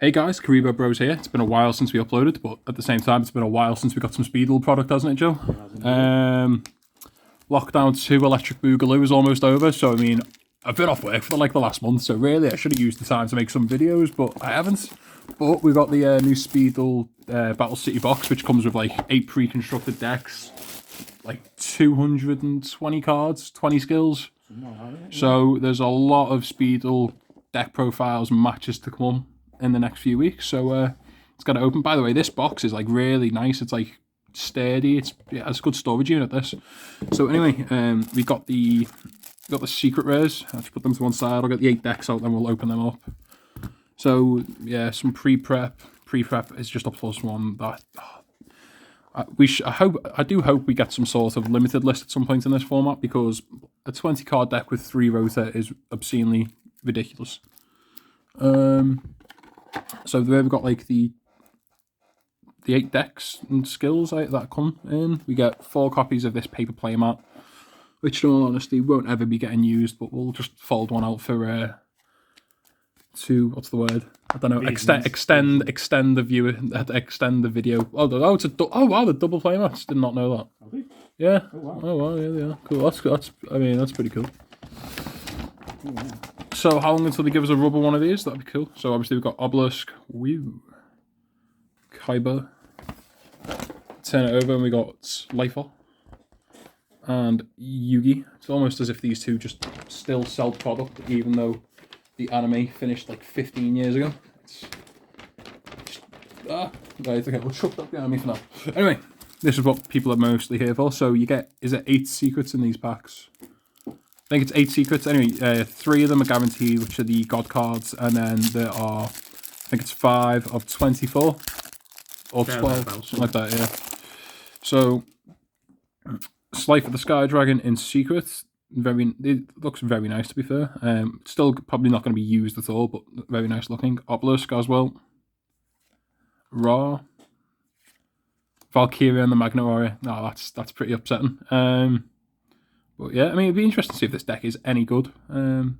Hey guys, Karibo Bros here. It's been a while since we uploaded, but at the same time, it's been a while since we got some Speedle product, hasn't it, Joe? Lockdown 2 Electric Boogaloo is almost over, so I mean, I've been off work for like the last month, so really I should have used the time to make some videos, but I haven't. But we got the new Speedle Battle City box, which comes with like 8 pre-constructed decks, like 220 cards, 20 skills. So there's a lot of Speedle deck profiles and matches to come in the next few weeks. So it's going to open. By the way, this box is like really nice. It's like sturdy. It's a good storage unit. This. So anyway, we got the secret rares. I'll just put them to one side. I'll get the 8 decks out, then we'll open them up. So yeah, some pre-prep. Pre-prep is just a +1. That I do hope we get some sort of limited list at some point in this format, because a 20 card deck with 3 ROTA is obscenely ridiculous. So we've got like the 8 decks and skills that come in. We get 4 copies of this paper playmat, which in all honesty won't ever be getting used, but we'll just fold one out for to, what's the word? I don't know. Extend the viewer, extend the video. Oh, it's wow, the double playmats. Did not know that. Are they? Yeah. Oh wow. Oh wow, yeah. Cool. That's. I mean, that's pretty cool. Oh, wow. So how long until they give us a rubber one of these? That'd be cool. So obviously we've got Obelisk, Kaiba. Turn it over and we got Lifer and Yugi. It's almost as if these two just still sell product, even though the anime finished like 15 years ago. Right, okay, we'll chuck up the anime for now. Anyway, this is what people are mostly here for. So you get, is it 8 secrets in these packs? I think it's 8 secrets. Anyway, 3 of them are guaranteed, which are the God cards, and then there are, I think it's 5 of 24 or 12, something like that. Yeah. So, Slifer the Sky Dragon in secret. It looks very nice, to be fair. Still probably not going to be used at all, but very nice looking. Obelisk as well. Ra. Valkyria and the Magna Warrior. No, that's pretty upsetting. But yeah, I mean, it'd be interesting to see if this deck is any good. Oh,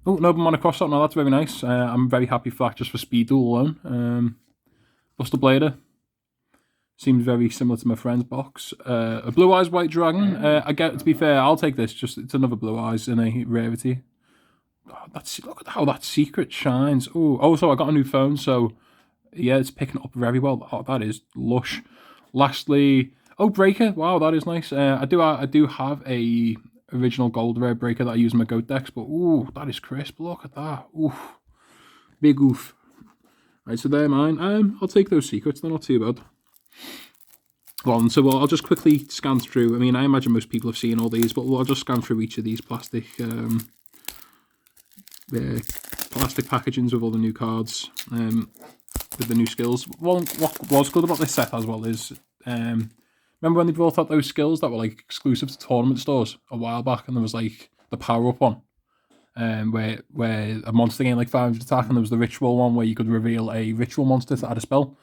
Noble Mana Cross-Up. No, that's very nice. I'm very happy for that, just for speed duel alone. Buster Blader. Seems very similar to my friend's box. A Blue Eyes White Dragon. I get, to be fair, I'll take this. Just it's another Blue Eyes in a rarity. Oh, look at how that secret shines. Oh, also I got a new phone, so yeah, it's picking up very well. Oh, that is lush. Lastly, oh, Breaker. Wow, that is nice. I do have a original gold rare Breaker that I use in my goat decks, but ooh, that is crisp. Look at that. Oof, big oof. Right, so they're mine. I'll take those secrets. They're not too bad. So I'll just quickly scan through. I mean, I imagine most people have seen all these, but I'll just scan through each of these plastic packagings with all the new cards, with the new skills. What was good about this set as well is, remember when they brought out those skills that were like exclusive to tournament stores a while back, and there was like the power-up one, where a monster gained like 500 attack, and there was the ritual one where you could reveal a ritual monster to add a spell.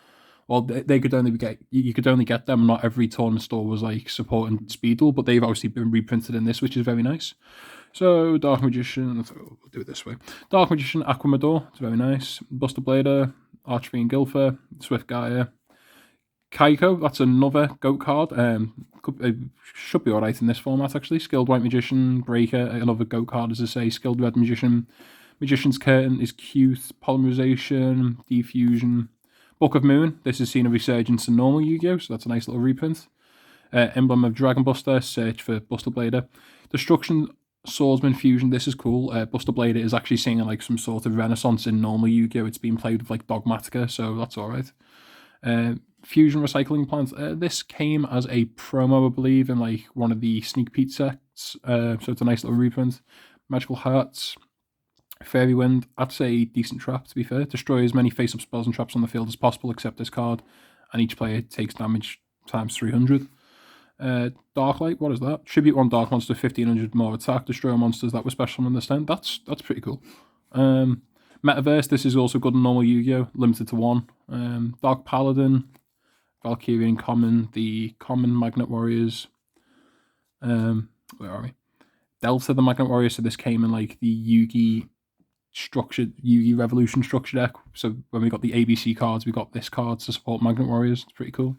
Well, they could only you could only get them. Not every tournament store was like supporting Speedle, but they've obviously been reprinted in this, which is very nice. So Dark Magician, we'll do it this way. Dark Magician, Aquamador, it's very nice. Buster Blader, Archfiend Gilfer, Swift Gaia, Kaiko. That's another goat card. Should be alright in this format actually. Skilled White Magician, Breaker, another goat card as I say. Skilled Red Magician, Magician's Curtain is cute. Polymerization, Diffusion. Book of Moon, this has seen a resurgence in normal Yu-Gi-Oh!, so that's a nice little reprint. Emblem of Dragon Buster, search for Buster Blader. Destruction Swordsman Fusion, this is cool. Buster Blader is actually seeing like some sort of renaissance in normal Yu-Gi-Oh! It's being played with like Dogmatica, so that's alright. Fusion Recycling Plant, this came as a promo, I believe, in like one of the sneak peek sets, so it's a nice little reprint. Magical Hearts. Fairy Wind, that's a decent trap, to be fair. Destroy as many face-up spells and traps on the field as possible except this card, and each player takes damage times 300. Darklight, what is that? Tribute 1 Dark Monster, 1500 more attack. Destroy monsters that were special in this turn. That's pretty cool. Metaverse, this is also good in normal Yu-Gi-Oh! Limited to 1. Dark Paladin, Valkyrian Common, the Common Magnet Warriors. Where are we? Delta the Magnet Warrior, so this came in like the Yugi structured Yu-Gi Revolution structure deck. So when we got the ABC cards, we got this card to support Magnet Warriors. It's pretty cool.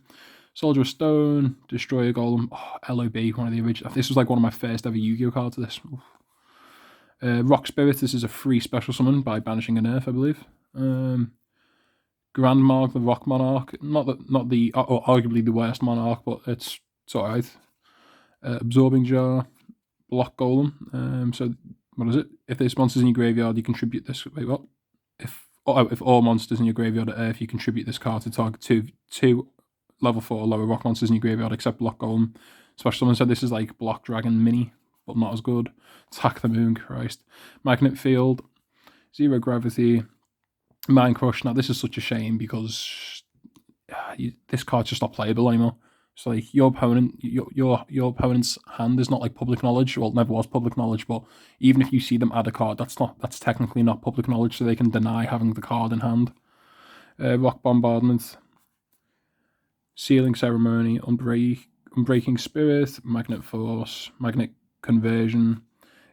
Soldier of Stone, Destroyer Golem, LOB, one of the original. This was like one of my first ever Yu-Gi-Oh cards. This Rock Spirit. This is a free special summon by banishing an Earth, I believe. Grandmark, the Rock Monarch, not the or arguably the worst Monarch, but it's alright. Absorbing Jar, Block Golem. So what is it? If there's monsters in your graveyard, you contribute this. Wait, what? If all monsters in your graveyard are Earth, you contribute this card to target two level 4 lower rock monsters in your graveyard, except Block Golem. Special someone said this is like Block Dragon Mini, but not as good. Attack the Moon, Christ. Magnet Field, Zero Gravity, Mind Crush. Now this is such a shame because this card's just not playable anymore. So like your opponent's hand is not like public knowledge. Well, it never was public knowledge, but even if you see them add a card, that's technically not public knowledge, so they can deny having the card in hand. Rock Bombardment, Sealing Ceremony, Unbreaking Spirit, Magnet Force, Magnet Conversion,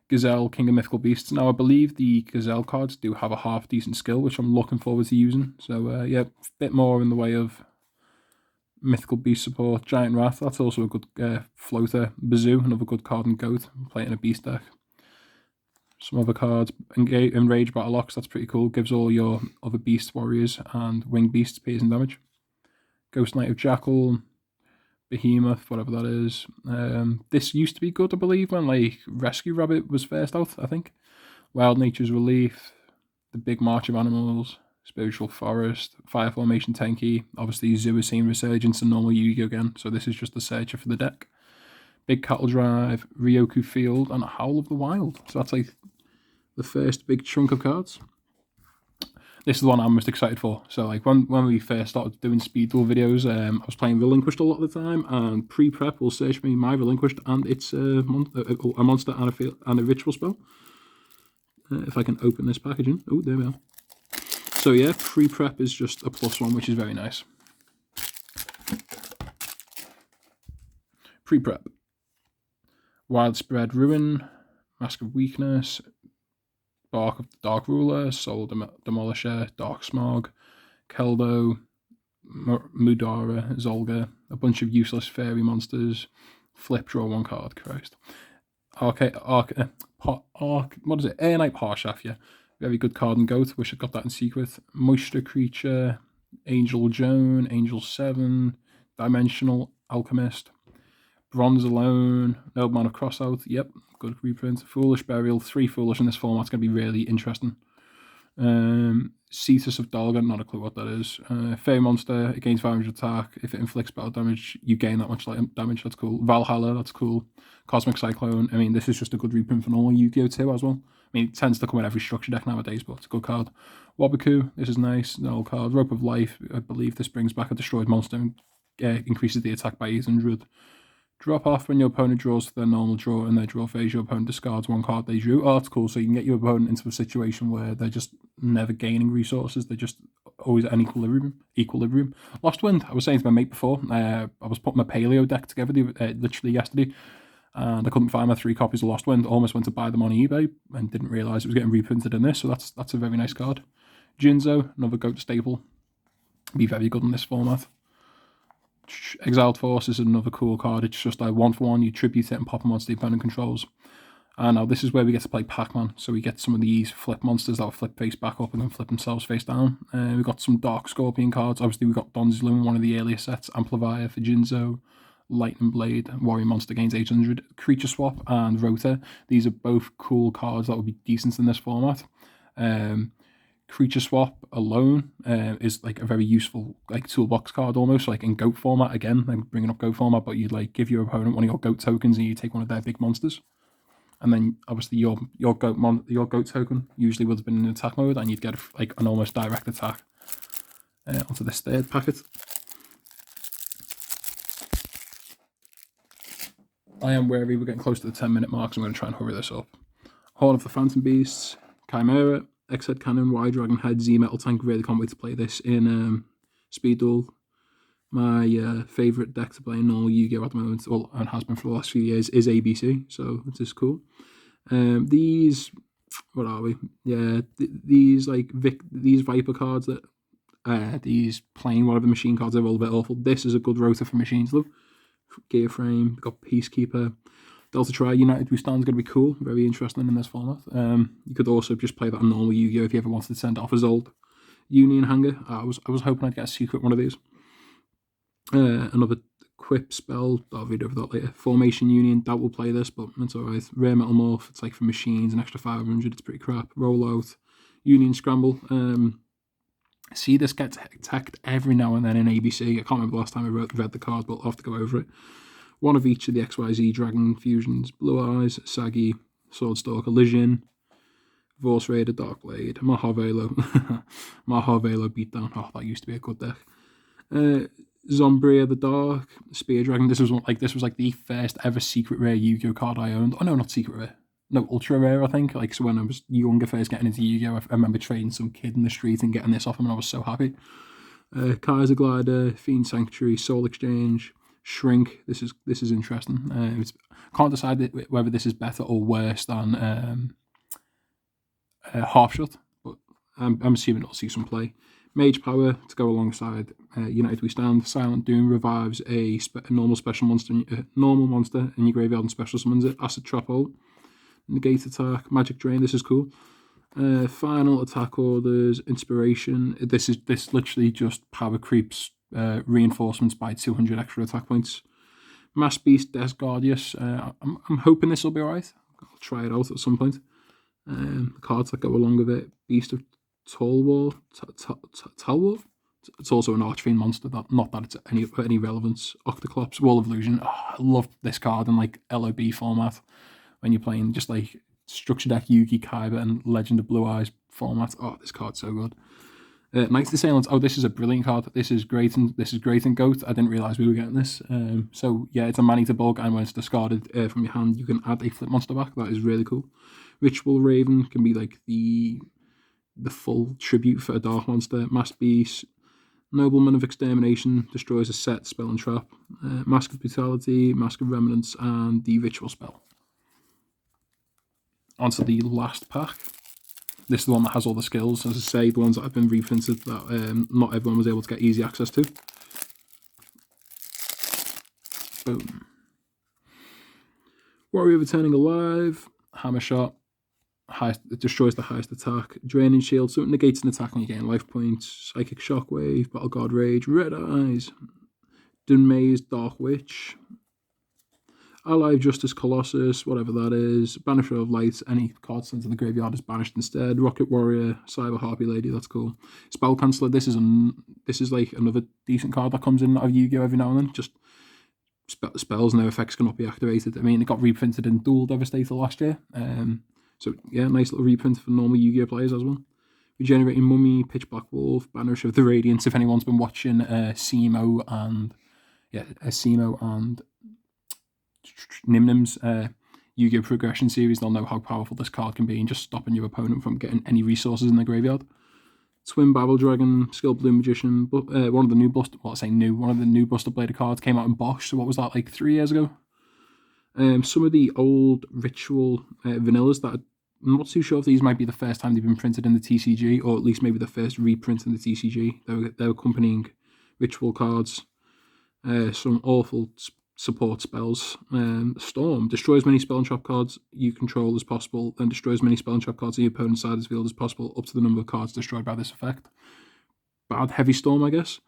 Gazelle, King of Mythical Beasts. Now I believe the Gazelle cards do have a half decent skill, which I'm looking forward to using. So yeah, a bit more in the way of Mythical Beast support. Giant Wrath, that's also a good floater. Bazoo, another good card in Goat, playing a beast deck. Some other cards, Enrage Battle Locks, that's pretty cool. Gives all your other beast warriors and winged beasts piercing damage. Ghost Knight of Jackal, Behemoth, whatever that is. This used to be good, I believe, when like Rescue Rabbit was first out, I think. Wild Nature's Relief, The Big March of Animals, Spiritual Forest, Fire Formation Tenki. Obviously, Zoo is seeing resurgence in normal Yu-Gi-Oh again, so this is just the searcher for the deck. Big Cattle Drive, Ryoku Field, and Howl of the Wild. So that's like the first big chunk of cards. This is the one I'm most excited for. So like when we first started doing Speed Duel videos, I was playing Relinquished a lot of the time, and pre-prep will search me my Relinquished, and it's a monster and a ritual spell. If I can open this packaging. Oh, there we are. So yeah, pre-prep is just a +1, which is very nice. Pre-prep. Widespread Ruin, Mask of Weakness, Bark of the Dark Ruler, Soul Demolisher, Dark Smog, Keldo, Mudara, Zolga, a bunch of useless fairy monsters, flip, draw 1 card, Christ. What is it? Airnight Parshaft, yeah. Very good card in Goat, wish I got that in Secret. Moisture Creature, Angel Joan, Angel 7, Dimensional Alchemist, Bronze Alone, Noble Man of Crossout, yep, good reprint. Foolish Burial, 3 Foolish in this format's going to be really interesting. Cetus of Dalga, not a clue what that is. Fairy Monster, it gains 500 attack. If it inflicts battle damage, you gain that much damage, that's cool. Valhalla, that's cool. Cosmic Cyclone, I mean, this is just a good reprint for normal Yu-Gi-Oh 2 as well. I mean, it tends to come in every structure deck nowadays, but it's a good card. Wabaku, this is nice, an old card. Rope of Life, I believe this brings back a destroyed monster and increases the attack by 800. Drop off when your opponent draws their normal draw in their draw phase. Your opponent discards 1 card they drew. Oh, that's cool. So you can get your opponent into a situation where they're just never gaining resources. They're just always at an equilibrium. Lost Wind. I was saying to my mate before, I was putting my Paleo deck together literally yesterday, and I couldn't find my 3 copies of Lost Wind. Almost went to buy them on eBay and didn't realise it was getting reprinted in this. So that's a very nice card. Jinzo, another Goat staple. Be very good in this format. Exiled Force is another cool card. It's just like 1-for-1, you tribute it and pop a monster the opponent controls. And now this is where we get to play Pac-Man. So we get some of these flip monsters that will flip face back up and then flip themselves face down. We've got some Dark Scorpion cards. Obviously we've got Don Zulu in one of the earlier sets. Amplifier for Jinzo, Lightning Blade, Warrior Monster gains 800, Creature Swap, and Rota. These are both cool cards that would be decent in this format. Creature Swap alone is like a very useful like toolbox card almost, like in Goat format again, like bringing up Goat format, but you'd like give your opponent one of your Goat tokens and you take one of their big monsters. And then obviously your Goat token usually would have been in attack mode and you'd get like an almost direct attack onto this third packet. I am wary we're getting close to the 10-minute mark, so I'm going to try and hurry this up. Horn of the Phantom Beasts, Chimera, X-Head Cannon, Y Dragon Head, Z Metal Tank. Really can't wait to play this in Speed Duel. My favourite deck to play in normal Yu-Gi-Oh at the moment, well, and has been for the last few years, is ABC, so it is cool. These what are we? Yeah, these like these Viper cards that these plain whatever machine cards are all a bit awful. This is a good ROTA for machines though. Gear frame, we've got Peacekeeper. Delta Tri United We Stand is going to be cool, very interesting in this format. You could also just play that on normal Yu-Gi-Oh! If you ever wanted to send it off as old Union Hanger. I was hoping I'd get a secret one of these. Another Quip spell, I'll read over that later. Formation Union, that will play this, but it's alright. Rare Metal Morph, it's like for machines, an extra 500, it's pretty crap. Rollout, Union Scramble. See this gets teched every now and then in ABC. I can't remember the last time I read the card, but I'll have to go over it. One of each of the XYZ Dragon fusions. Blue Eyes, Sagi, Swordstalker, Lijin, Vorse Raider, Darkblade, Mahavelo. Mahavelo Beatdown. Oh, that used to be a good deck. Zombria the Dark, Spear Dragon. This was like the first ever secret rare Yu-Gi-Oh card I owned. Oh no, not secret rare. No, ultra rare, I think. Like, so when I was younger, first getting into Yu-Gi-Oh, I remember trading some kid in the street and getting this off him, and I was so happy. Kaiser Glider, Fiend Sanctuary, Soul Exchange, Shrink. This is interesting. Can't decide whether this is better or worse than Half Shot, but I'm assuming it'll see some play. Mage Power to go alongside United We Stand. Silent Doom revives a normal monster in your graveyard and special summons it. Acid Trap Hole. Negate Attack. Magic Drain. This is cool. Final Attack Orders. Inspiration. This literally just power creeps reinforcements by 200 extra attack points. Mass Beast. Death Guardius. I'm hoping this will be alright. I'll try it out at some point. The cards that go along with it. Beast of Talwar. It's also an Archfiend monster. Not that it's any relevance. Octoclops. Wall of Illusion. Oh, I love this card in like LOB format. When you're playing just like Structure Deck, Yugi, Kaiba, and Legend of Blue Eyes format. Oh, this card's so good. Knights Assailants. Oh, this is a brilliant card. This is great in GOAT. I didn't realise we were getting this. So yeah, it's a Man-Eater Bulk, and when it's discarded from your hand, you can add a flip monster back. That is really cool. Ritual Raven can be like the full tribute for a dark monster. Mass Beast. Nobleman of Extermination destroys a set, spell, and trap. Mask of Brutality, Mask of Remnants, and the Ritual spell. Onto the last pack. This is the one that has all the skills, as I say, the ones that have been reprinted that not everyone was able to get easy access to. Boom. Warrior Returning Alive, Hammer Shot, it destroys the highest attack. Draining Shield, so it negates an attack and you gain life points. Psychic Shockwave, Battle Guard Rage, Red Eyes, Dunmay's Dark Witch, Allied Justice Colossus, whatever that is. Banisher of Light, any card sent to the graveyard is banished instead. Rocket Warrior, Cyber Harpy Lady, that's cool. Spell Canceller, this is like another decent card that comes in out of Yu-Gi-Oh every now and then. Just spells, no effects cannot be activated. I mean, it got reprinted in Duel Devastator last year. So yeah, nice little reprint for normal Yu-Gi-Oh players as well. Regenerating Mummy, Pitch Black Wolf, Banisher of the Radiance. If anyone's been watching Simo and Nimnim's Yu-Gi-Oh progression series, they'll know how powerful this card can be in just stopping your opponent from getting any resources in the graveyard. Twin Babel Dragon, Skill Blue Magician, one of the new Buster Blader cards came out in Bosch. So what was that, like 3 years ago? Some of the old Ritual vanillas that I'm not too sure if these might be the first time they've been printed in the TCG, or at least maybe the first reprint in the TCG. They're accompanying Ritual cards. Some awful support spells. Storm destroys many spell and trap cards you control as possible, then destroys many spell and trap cards in your opponent's side of the field as possible, up to the number of cards destroyed by this effect. Bad Heavy Storm, I guess.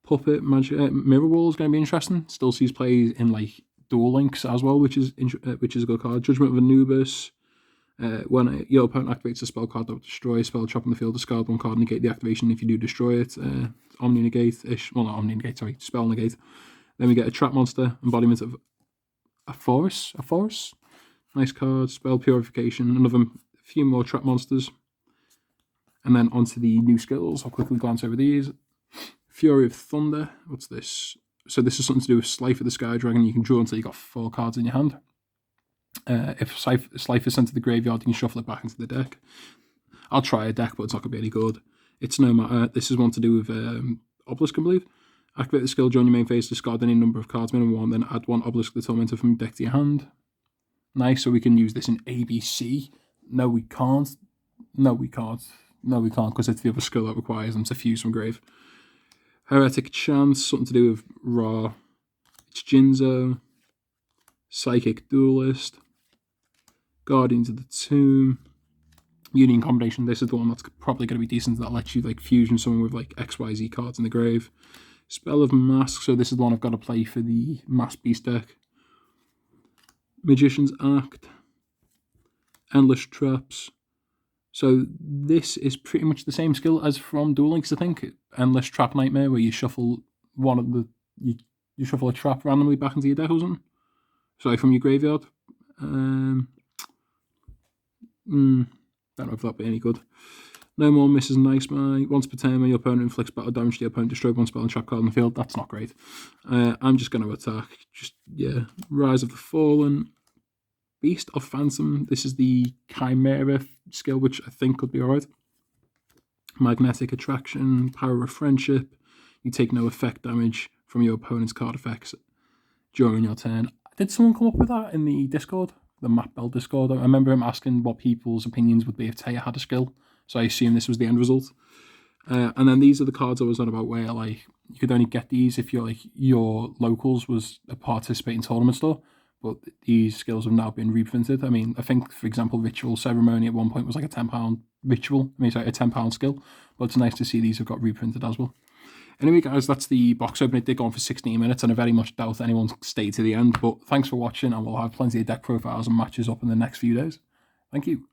Puppet Magic Mirror Wall is going to be interesting. Still sees play in like Duel Links as well, which is a good card. Judgment of Anubis. When your opponent activates a spell card that will destroy a spell trap on the field, discard one card, negate the activation if you do destroy it. Omni Negate-ish. Well, not Omni Negate, sorry. Spell Negate. Then we get a Trap Monster, Embodiment of a Forest. Nice card. Spell Purification. A few more Trap Monsters. And then onto the new skills. I'll quickly glance over these. Fury of Thunder. What's this? So this is something to do with Slifer the Sky Dragon. You can draw until you've got 4 cards in your hand. If Slifer is sent to the graveyard, you can shuffle it back into the deck. I'll try a deck, but it's not going to be any good. It's no matter. This is one to do with Obelisk, I believe. Activate the skill during your main phase, discard any number of cards, minimum 1, then add 1 Obelisk the Tormentor from your deck to your hand. Nice, so we can use this in ABC. No, we can't. No, we can't. No, we can't, because it's the other skill that requires them to fuse from grave. Heretic Chance, something to do with Ra. It's Jinzo. Psychic Duelist. Guardians of the Tomb. Union Combination. This is the one that's probably going to be decent. That lets you like fusion someone with like XYZ cards in the grave. Spell of Mask. So this is the one I've got to play for the Mass Beast deck. Magician's Act. Endless Traps. So this is pretty much the same skill as from Duel Links, I think. Endless Trap Nightmare, where you shuffle one of the you shuffle a trap randomly back into your deck or something. Sorry, from your graveyard. Don't know if that'd be any good. No More Misses Nice Guy. Once per turn, when your opponent inflicts battle damage to your opponent, destroy one spell and trap card on the field. That's not great. I'm just going to attack. Rise of the Fallen. Beast of Phantom. This is the Chimera skill, which I think could be alright. Magnetic Attraction. Power of Friendship. You take no effect damage from your opponent's card effects during your turn. Did someone come up with that in the Discord? The Map Bell Discord? I remember him asking what people's opinions would be if Taya had a skill. So I assume this was the end result. And then these are the cards I was on about, where like you could only get these if your locals was a participating tournament store. But these skills have now been reprinted. I mean, I think, for example, Ritual Ceremony at one point was like a £10 ritual. I mean, sorry, a £10 skill. But it's nice to see these have got reprinted as well. Anyway, guys, that's the box opening. It did go on for 16 minutes, and I very much doubt anyone stayed to the end. But thanks for watching, and we'll have plenty of deck profiles and matches up in the next few days. Thank you.